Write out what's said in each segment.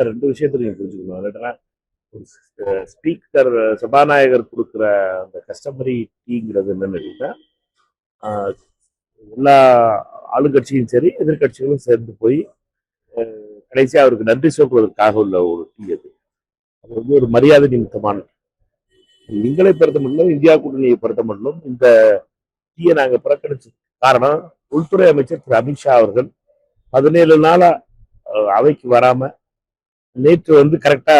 ரெண்டு விஷயத்த நீங்க புரிஞ்சுக்கணும். என்னன்னா, ஒரு ஸ்பீக்கர் சபாநாயகர் கொடுக்குற அந்த கஸ்டமரி டீங்கிறது என்னன்னு கேட்டீங்கன்னா, ஆஹ், எல்லா ஆளுங்கட்சியும் சரி எதிர்கட்சிகளும் சேர்ந்து போய் கடைசியா அவருக்கு நன்றி சொல்வதற்காக உள்ள ஒரு டீ அது. அது வந்து ஒரு மரியாதை நிமித்தமான எங்களை பொறுத்த மட்டும் இந்தியா கூட்டணியை பொறுத்த மட்டும் இந்த டீயை நாங்க புறக்கணிச்ச காரணம் உள்துறை அமைச்சர் திரு அமித்ஷா அவர்கள் 17 நாளா அவைக்கு வராம நேற்று வந்து கரெக்டா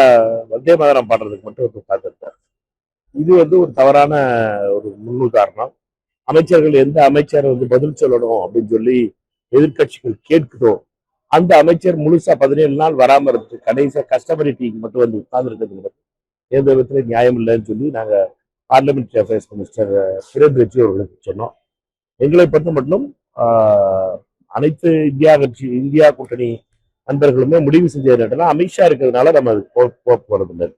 வந்தே மாதரம் பாடுறதுக்கு மட்டும் வந்து உட்கார்ந்துருக்காரு. இது வந்து ஒரு தவறான ஒரு முன்னுதாரணம். அமைச்சர்கள் எந்த அமைச்சர் வந்து பதில் சொல்லணும் அப்படின்னு சொல்லி எதிர்கட்சிகள் கேட்குதோ அந்த அமைச்சர் முழுசா 17 நாள் வராம இருந்து கடைசியா கஸ்டமரி டீக்கு மட்டும் வந்து உட்கார்ந்து இருக்கிறது எந்த விதத்துல நியாயம் இல்லைன்னு சொல்லி நாங்க parliament affairs minister Kiran Rijiju அவர்களுக்கு சொன்னோம். எங்களை பொறுத்த மட்டும் அனைத்து இந்தியா கூட்டணி நண்பர்களுமே முடிவு செஞ்சது அமித்ஷா இருக்கிறதுனால நம்ம அது போறது இல்லை.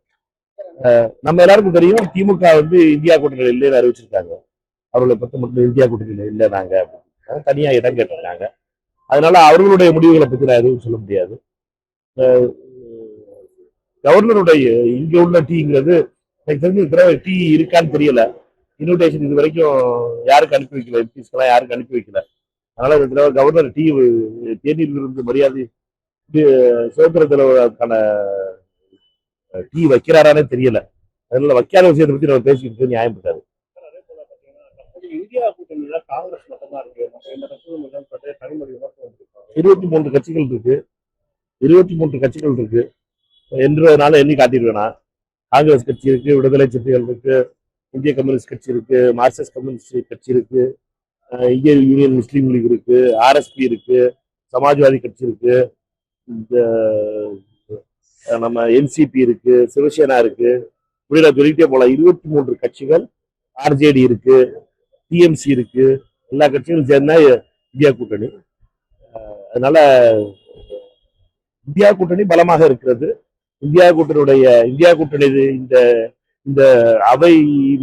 நம்ம எல்லாருக்கும் தெரியும் திமுக வந்து இந்தியா கூட்டணியில் இல்லைன்னு அறிவிச்சிருக்காங்க. அவர்களை பொறுத்த மட்டும் இந்தியா கூட்டணியில் இல்லை நாங்க அப்படின்னு தனியா இடம் கேட்டிருக்காங்க. அதனால அவர்களுடைய முடிவுகளை பத்தி நான் எதுவும் சொல்ல முடியாது. கவர்னருடைய இங்க உள்ள டீங்கிறது எனக்கு தெரிஞ்சு டீ இருக்கான்னு தெரியல. இன்விடேஷன் இது வரைக்கும் யாருக்கு அனுப்பி வைக்கல, எம்பிஸ்க்கெல்லாம் யாருக்கு அனுப்பி வைக்கல. அதனால இந்த தடவை கவர்னர் டீ தேநீர் இருந்து மரியாதை சுதந்திர தலைவருக்கான டீ வைக்கிறாரானே தெரியல. அதனால வைக்காத விஷயத்தை பத்தி நம்ம பேசிக்கிட்டு நியாயம் இருக்காது. இந்தியா கூட்டணியில காங்கிரஸ் மட்டும்தான் இருக்கு. 23 கட்சிகள் இருக்கு. 23 கட்சிகள் இருக்கு என்றதுனால எண்ணி காட்டிடுவேனா? காங்கிரஸ் கட்சி இருக்கு, விடுதலை சிறுத்தைகள் இருக்கு, இந்திய கம்யூனிஸ்ட் கட்சி இருக்கு, மார்க்சிஸ்ட் கம்யூனிஸ்ட் கட்சி இருக்கு, இந்திய யூனியன் முஸ்லீம் லீக் இருக்கு, ஆர்எஸ்பி இருக்கு, சமாஜ்வாதி கட்சி இருக்கு, இந்த நம்ம என்சிபி இருக்கு, சிவசேனா இருக்கு, இப்படி நான் சொல்லிட்டே போலாம். 23 கட்சிகள், ஆர்ஜேடி இருக்கு, டிஎம்சி இருக்கு, எல்லா கட்சிகளும் சேர்ந்தா இந்தியா கூட்டணி. அதனால இந்தியா கூட்டணி பலமாக இருக்கிறது. இந்தியா கூட்டணி இந்த இந்த அவை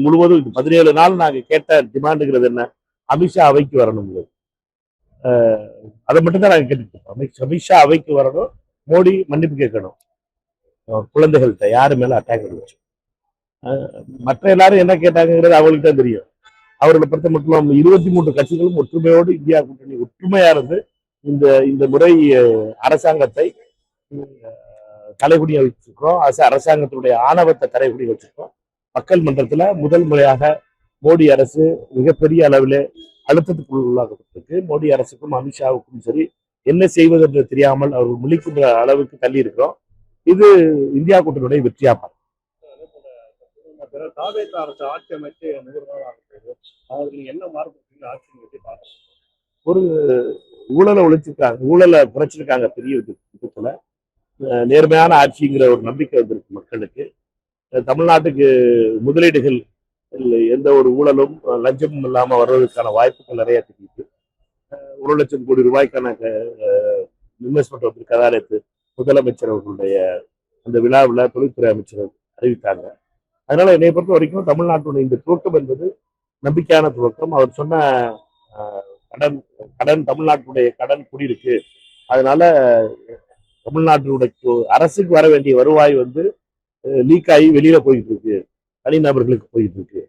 முழுவதும் 17 நாள் நாங்க கேட்ட டிமாண்டுங்கிறது என்ன? அமித்ஷா அவைக்கு வரணும். அதை மட்டும்தான் நாங்க கேட்டுக்கிட்டோம். அமித்ஷா அவைக்கு வரணும், மோடி மன்னிப்பு கேட்கணும் குழந்தைகள்கிட்ட யாரு மேல அட்டாக் இருந்துச்சு. மற்ற எல்லாரும் என்ன கேட்டாங்கிறது அவங்களுக்கு தான் தெரியும். அவர்களை பொறுத்த மட்டும் 23 கட்சிகளும் ஒற்றுமையோடு இந்தியா கூட்டணி ஒற்றுமையா இருந்து இந்த இந்த முறை அரசாங்கத்தை தலைகுடிய வச்சிருக்கோம். அரசாங்கத்தினுடைய ஆணவத்தை தலைகுடிய வச்சிருக்கோம். மக்கள் மன்றத்துல முதல் முறையாக மோடி அரசு மிகப்பெரிய அளவில் அழுத்தத்துக்கு உள்ளாக்கப்பட்டிருக்கு. மோடி அரசுக்கும் அமித்ஷாவுக்கும் சரி என்ன செய்வது என்று தெரியாமல் அவர்கள் முழிக்கின்ற அளவுக்கு தள்ளி இருக்கிறோம். இது இந்தியா கூட்டணியுடைய வெற்றியாகும். ஆட்சி அமைச்சு என்ன ஒரு ஊழலை ஒழிச்சிருக்காங்க, ஊழலை குறைச்சிருக்காங்க. பெரிய விதத்துல நேர்மையான ஆட்சிங்கிற ஒரு நம்பிக்கை வந்திருக்கு மக்களுக்கு. தமிழ்நாட்டுக்கு முதலீடுகள் எந்த ஒரு ஊழலும் லஞ்சமும் இல்லாம வர்றதுக்கான வாய்ப்புகள் நிறைய தெரியுது. 1 லட்சம் கோடி ரூபாய்க்கான இன்வெஸ்ட்மெண்ட் வந்திருக்கதா நேற்று முதலமைச்சர் அவர்களுடைய அந்த விழாவில் தொழில்துறை அமைச்சர் அறிவித்தாங்க. அதனால என்னை பொறுத்த வரைக்கும் தமிழ்நாட்டுடைய இந்த துவக்கம் என்பது நம்பிக்கையான துவக்கம். அவர் சொன்ன கடன் தமிழ்நாட்டுடைய கடன் குடியிருக்கு. அதனால தமிழ்நாட்டுடைய அரசுக்கு வர வேண்டிய வருவாய் வந்து லீக் ஆகி வெளியில போயிட்டு இருக்கு, தனிநபர்களுக்கு போயிட்டு இருக்கு,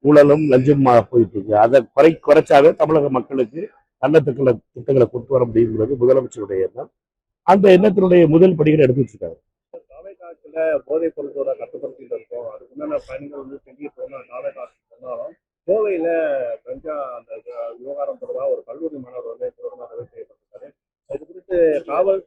ஊழலும் லஞ்சமாக போயிட்டு இருக்கு. அதை குறைச்சாவே தமிழக மக்களுக்கு நல்ல திட்டங்களை கொண்டு வர முடியுங்கிறது முதலமைச்சருடைய எண்ணம். அந்த எண்ணத்தினுடைய முதல் படிகளை எடுத்து வச்சிருக்காங்க. போதைப் பொருட்களோட கட்டுப்படுத்திட்டு இருக்கோம். அதுக்கு முன்னாடி பயணிகள் வந்து செஞ்சு சொன்னாலும் கோவையில கஞ்சா அந்த விவகாரம் தொடர்பாக ஒரு கல்லூரி மாணவர் வந்து கைது செய்யப்பட்டிருக்காரு. இது குறித்து காவல்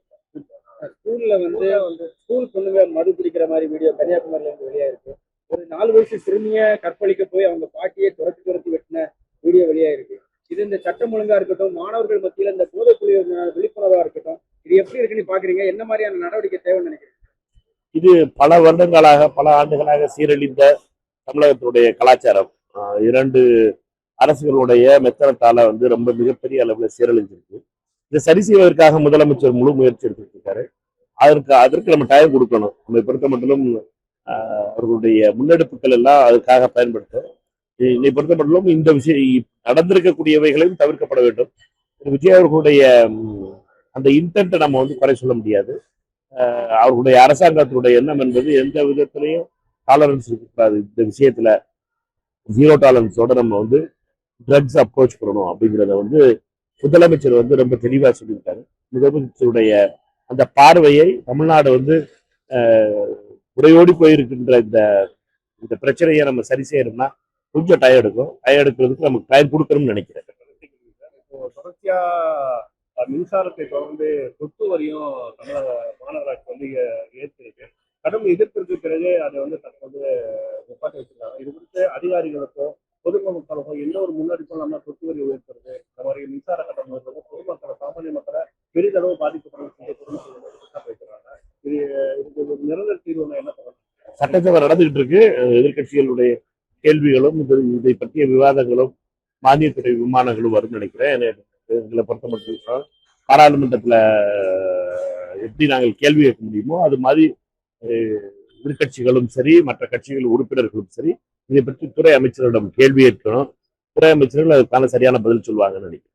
ஸ்கூல்ல வந்து ஸ்கூல் பொண்ணுங்க மது பிடிக்கிற மாதிரி வீடியோ கன்னியாகுமரியில இருந்து வெளியாயிருக்கு. ஒரு 4 வயசு சிறுமிய கற்பழிக்க போய் அவங்க பாட்டியை துரத்தி வெட்டின வீடியோ வெளியாயிருக்கு. இது இந்த சட்டம் ஒழுங்கா இருக்கட்டும், மாணவர்கள் மத்தியில் இந்த போதைப் பொருள் விழிப்புணர்வா இருக்கட்டும், இது எப்படி இருக்குன்னு பாக்குறீங்க? என்ன மாதிரியான நடவடிக்கை தேவைன்னு நினைக்கிறீங்க? இது பல வருடங்களாக பல ஆண்டுகளாக சீரழிந்த தமிழகத்தினுடைய கலாச்சாரம் 2 அரசுகளுடைய மெத்தனத்தால வந்து ரொம்ப மிகப்பெரிய அளவுல சீரழிஞ்சிருக்கு. இதை சரி செய்வதற்காக முதலமைச்சர் முழு முயற்சி எடுத்துட்டு இருக்காரு. அதற்கு நம்ம டைம் கொடுக்கணும். நம்மை பொறுத்த மட்டும் அவர்களுடைய முன்னெடுப்புகள் எல்லாம் அதுக்காக பயன்படுத்தும். என்னை பொறுத்த மட்டும் இந்த விஷயம் நடந்திருக்கக்கூடியவைகளையும் தவிர்க்கப்பட வேண்டும். விஜய் அவர்களுடைய அந்த இன்டென்ட்டை நம்ம வந்து குறை சொல்ல முடியாது. அவர்களுடைய அரசாங்கத்தினுடைய எண்ணம் என்பது எந்த விதத்திலையும் டாலரன்ஸ் இருக்கக்கூடாது. இந்த விஷயத்துல ஜீரோ டாலரன்ஸோட நம்ம வந்து ட்ரக்ஸ் அப்ரோச் பண்ணணும் அப்படிங்கிறத வந்து முதலமைச்சர் வந்து ரொம்ப தெளிவா சொல்லியிருக்காரு. முதலமைச்சருடைய அந்த பார்வையை தமிழ்நாடு வந்து உடையோடி போயிருக்கின்ற இந்த இந்த பிரச்சனையை நம்ம சரி செய்யணும்னா கொஞ்சம் டயம் எடுக்கும். டயம் எடுக்கிறதுக்கு நமக்கு டைம் கொடுக்கணும்னு நினைக்கிறேன். இப்போ தொடர்ச்சியா மின்சாரத்தை தொடர்ந்து சொத்து வரியும் தமிழக மாநகராட்சி வந்து ஏற்றிருக்கு. கடும் எதிர்ப்பிற்கு பிறகு அதை வந்து தற்போது நிப்பாட்டி வச்சிருக்காங்க. இது குறித்து அதிகாரிகளுக்கோ பொதுமக்களுக்கோ எந்த ஒரு முன்னெடுப்பும் நம்ம சொத்து வரி உயர்த்துறது, இந்த மாதிரி மின்சார கட்டணம் உயர்த்துறது பொதுமக்களை சாமானிய மக்களை பெரிதளவு பாதிக்கப்படும் வைக்கிறாங்க. இது இதுக்கு ஒரு நிரந்தர தீர்வு என்ன பண்ணணும்? சட்டசபை நடந்துகிட்டு இருக்கு. எதிர்கட்சிகளுடைய கேள்விகளும் இதை பற்றிய விவாதங்களும் மானியத்துறை விமானங்களும் வரும்னு நினைக்கிறேன். எங்களை பொறுத்த மட்டும் பாராளுமன்றத்தில் எப்படி நாங்கள் கேள்வி கேட்க முடியுமோ அது மாதிரி எதிர்கட்சிகளும் சரி, மற்ற கட்சிகள் உறுப்பினர்களும் சரி, இதை பற்றி துறை அமைச்சரிடம் கேள்வி கேட்கணும். துறை அமைச்சர்கள் அதுக்கான சரியான பதில் சொல்லுவாங்கன்னு நினைக்கிறேன்.